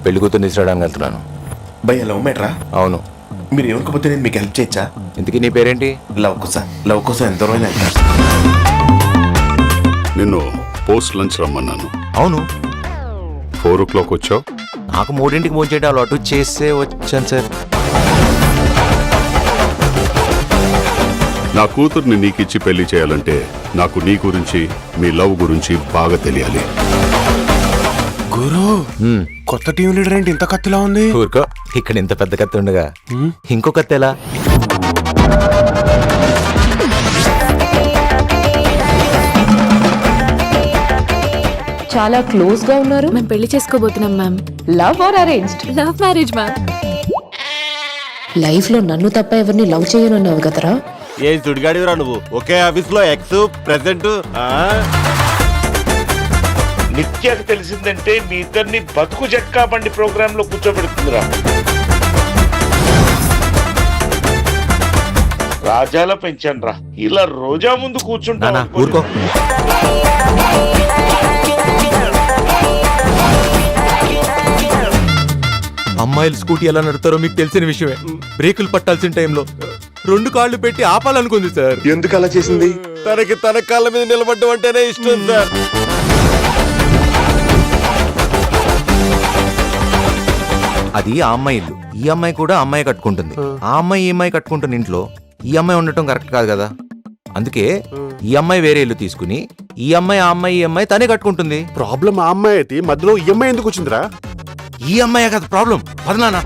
పెళ్లి కూతురు తీసుకురావడానికి వెళ్తున్నాను. భయ్య లవ్ మ్యాటరా? అవును. మీరు ఎవరికపోతే నేను మీకు హెల్ప్ చేయొచ్చా? ఇంతకీ నీ పేరేంటి? లవ్ కోసం ఎంత రోజులు వెళ్తా. నిన్ను పోస్ట్ లంచ్ రమ్మన్నాను. అవును, 4 o'clock వచ్చావు. నాకు 3ంటికి ఫోన్ చేయడం అలవాటు, చేస్తే వచ్చాను సార్. నా కూతుర్ని నీకిచ్చి పెళ్లి చేయాలంటే నాకు నీ గురించి, మీ లవ్ గురించి బాగా తెలియాలి. గురు, కొత్త టీం లీడర్ ఏంటి ఇంత కత్తిలా ఉంది? ఊరుకో, ఇక్కడ ఇంత పెద్ద కత్తి ఉండగా ఇంకో కత్తి ఎలా? చాలా క్లోజ్ గా ఉన్నారు. మేము పెళ్లి చేసుకోబోతున్నాం ma'am. Love or arranged? Love marriage ma'am. Life లో నన్ను తప్ప ఎవరిని లవ్ చేయనన్నావు కదరా. ఏం సుడిగాడివిరా నువ్వు? ఒకే ఆఫీస్ లో ఎక్స్ ప్రెసెంట్. నిత్యకు తెలిసిందంటే మీ ఇద్దరిని బతుకు జట్కా బండి ప్రోగ్రామ్ లో కూర్చోబెడుతుందిరా. రాజాల పెంచాను రా, ఇలా రోజా ముందు కూర్చుంటా. ఊరుకో. అమ్మాయిలు స్కూటీ ఎలా నడుపుతారో మీకు తెలిసిన విషయమే. బ్రేకులు పట్టాల్సిన టైంలో 2 కాళ్ళు పెట్టి ఆపాలనుకుంది సార్. ఎందుకు అలా చేసింది? తనకి తన కాళ్ళ మీద నిలబడ్డం అంటేనే ఇష్టం సార్. అది ఆ అమ్మాయి ఇల్లు. ఈ అమ్మాయి కూడా అమ్మాయి కట్టుకుంటుంది. ఆ అమ్మాయి ఈ అమ్మాయి కట్టుకుంటున్న ఇంట్లో ఈ అమ్మాయి ఉండటం కరెక్ట్ కాదు కదా. అందుకే ఈ అమ్మాయి వేరే ఇల్లు తీసుకుని ఈ అమ్మాయి ఆ అమ్మాయి ఈ అమ్మాయి తనే కట్టుకుంటుంది. ప్రాబ్లం ఆ అమ్మాయి అయితే మధ్యలో ఈ అమ్మాయి ఎందుకు వచ్చిందిరా? ఈ అమ్మాయి కదా ప్రాబ్లం. పదనానా